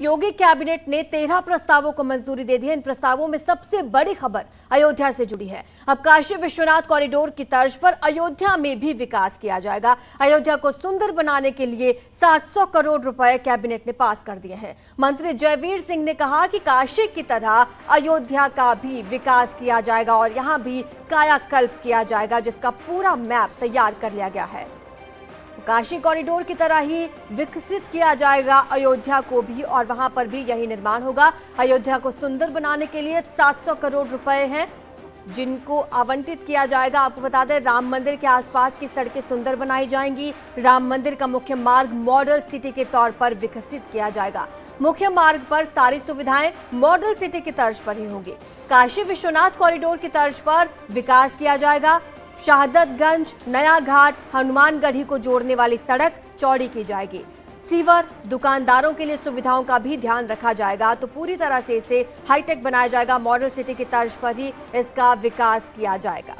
योगी cabinet ने 13 प्रस्तावों को मंजूरी दे दी है। इन प्रस्तावों में सबसे बड़ी खबर अयोध्या से जुड़ी है। अब काशी विश्वनाथ कॉरिडोर की तर्ज पर अयोध्या में भी विकास किया जाएगा। अयोध्या को सुंदर बनाने के लिए 700 करोड़ रुपए कैबिनेट ने पास कर दिए हैं। मंत्री जयवीर सिंह ने कहा कि काशी की तरह अयोध्या का भी विकास किया जाएगा और यहां भी कायाकल्प किया जाएगा, जिसका पूरा मैप तैयार कर लिया गया है। काशी कॉरिडोर की तरह ही विकसित किया जाएगा अयोध्या को भी और वहां पर भी यही निर्माण होगा। अयोध्या को सुंदर बनाने के लिए 700 करोड़ रुपए हैं जिनको आवंटित किया जाएगा। आपको बता दें, राम मंदिर के आसपास की सड़कें सुंदर बनाई जाएंगी। राम मंदिर का मुख्य मार्ग मॉडल सिटी के तौर पर विकसित किया जाएगा। मुख्य मार्ग पर सारी सुविधाएं मॉडल सिटी की तर्ज पर ही होंगी। काशी विश्वनाथ कॉरिडोर की तर्ज पर विकास किया जाएगा। शहादतगंज, नया घाट, हनुमानगढ़ी को जोड़ने वाली सड़क चौड़ी की जाएगी। सीवर, दुकानदारों के लिए सुविधाओं का भी ध्यान रखा जाएगा। तो पूरी तरह से इसे हाईटेक बनाया जाएगा। मॉडल सिटी की तर्ज पर ही इसका विकास किया जाएगा।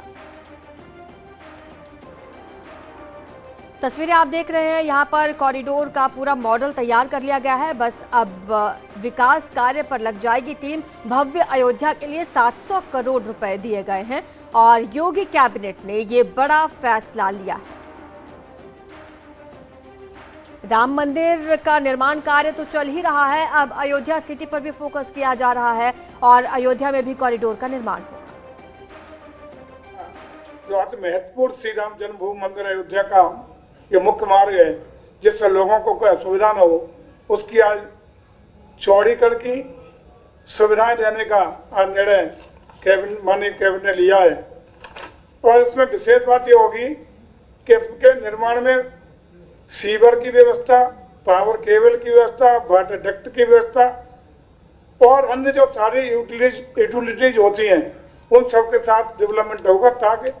तस्वीरें आप देख रहे हैं, यहाँ पर कॉरिडोर का पूरा मॉडल तैयार कर लिया गया है। बस अब विकास कार्य पर लग जाएगी टीम। भव्य अयोध्या के लिए 700 करोड़ रुपए दिए गए हैं और योगी कैबिनेट ने ये बड़ा फैसला लिया है। राम मंदिर का निर्माण कार्य तो चल ही रहा है, अब अयोध्या सिटी पर भी फोकस किया जा रहा है और अयोध्या में भी कॉरिडोर का निर्माण होगा। जो अति महत्वपूर्ण श्री राम जन्मभूमि मंदिर अयोध्या का ये मुख्य मार्ग है, जिससे लोगों को कोई असुविधा न हो, उसकी आज चौड़ीकरण की सुविधाएं देने का आज निर्णय माननीय कैबिनेट ने लिया है। और इसमें विशेष बात ये होगी कि इसके निर्माण में सीवर की व्यवस्था, पावर केबल की व्यवस्था, वाटर डक्ट की व्यवस्था और अन्य जो सारी यूटिलिटीज होती हैं उन सबके साथ डेवलपमेंट होगा, ताकि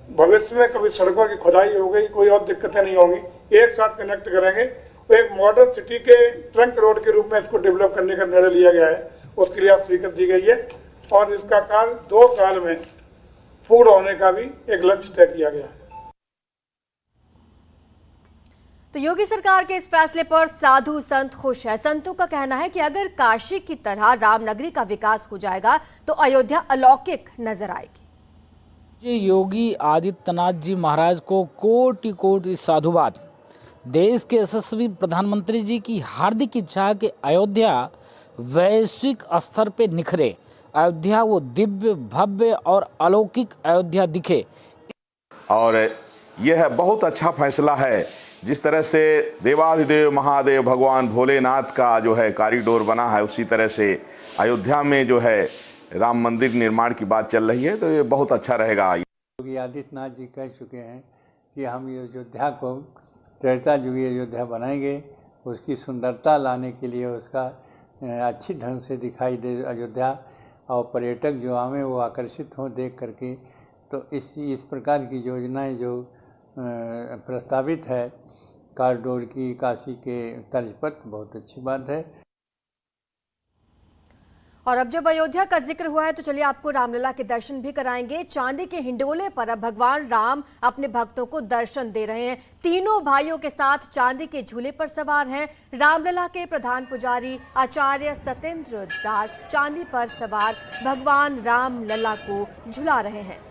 भविष्य में कभी सड़कों की खुदाई हो गई, कोई और दिक्कतें नहीं होंगी, एक साथ कनेक्ट करेंगे। तो एक मॉडर्न सिटी के ट्रंक रोड के रूप में इसको डेवलप करने का निर्णय लिया गया है। उसके लिए आप स्वीकृति दी गई है और इसका कार्य 2 साल में पूर्ण होने का भी एक लक्ष्य तय किया गया है। तो योगी सरकार के इस फैसले पर साधु संत खुश है। संतों का कहना है कि अगर काशी की तरह रामनगरी का विकास हो जाएगा तो अयोध्या अलौकिक नजर आएगी। जी योगी आदित्यनाथ जी महाराज को कोटि कोटि साधुवाद। देश के यशस्वी प्रधानमंत्री जी की हार्दिक इच्छा है कि अयोध्या वैश्विक स्तर पे निखरे, अयोध्या वो दिव्य भव्य और अलौकिक अयोध्या दिखे। और यह बहुत अच्छा फैसला है। जिस तरह से देवाधिदेव महादेव भगवान भोलेनाथ का जो है कॉरिडोर बना है, उसी तरह से अयोध्या में जो है राम मंदिर निर्माण की बात चल रही है, तो ये बहुत अच्छा रहेगा। योगी आदित्यनाथ जी कह चुके हैं कि हम अयोध्या को त्रेता युगी अयोध्या बनाएंगे। उसकी सुंदरता लाने के लिए, उसका अच्छी ढंग से दिखाई दे अयोध्या और पर्यटक जो आवे वो आकर्षित हों देख करके। तो इस प्रकार की योजनाएं जो प्रस्तावित है कॉरिडोर की काशी के तर्ज पर, बहुत अच्छी बात है। और अब जब अयोध्या का जिक्र हुआ है तो चलिए आपको रामलला के दर्शन भी कराएंगे। चांदी के हिंडोले पर अब भगवान राम अपने भक्तों को दर्शन दे रहे हैं। तीनों भाइयों के साथ चांदी के झूले पर सवार हैं। रामलला के प्रधान पुजारी आचार्य सत्येंद्र दास चांदी पर सवार भगवान रामलला को झुला रहे हैं।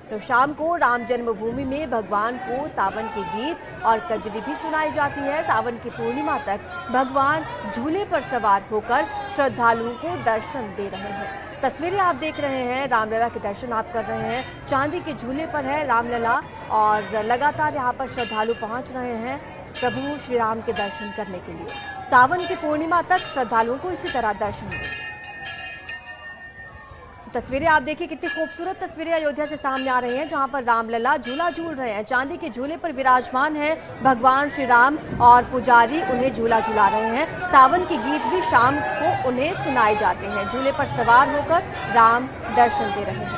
तो शाम को राम जन्मभूमि में भगवान को सावन के गीत और कजरी भी सुनाई जाती है। सावन की पूर्णिमा तक भगवान झूले पर सवार होकर श्रद्धालुओं को दर्शन दे रहे हैं। तस्वीरें आप देख रहे हैं, रामलला के दर्शन आप कर रहे हैं। चांदी के झूले पर है रामलला और लगातार यहाँ पर श्रद्धालु पहुँच रहे हैं प्रभु श्री राम के दर्शन करने के लिए। सावन की पूर्णिमा तक श्रद्धालुओं को इसी तरह दर्शन दें। तस्वीरें आप देखिए, कितनी खूबसूरत तस्वीरें अयोध्या से सामने आ रही हैं, जहां पर रामलला झूला झूल रहे हैं। चांदी के झूले पर विराजमान है भगवान श्री राम और पुजारी उन्हें झूला झूला रहे हैं। सावन के गीत भी शाम को उन्हें सुनाए जाते हैं। झूले पर सवार होकर राम दर्शन दे रहे हैं।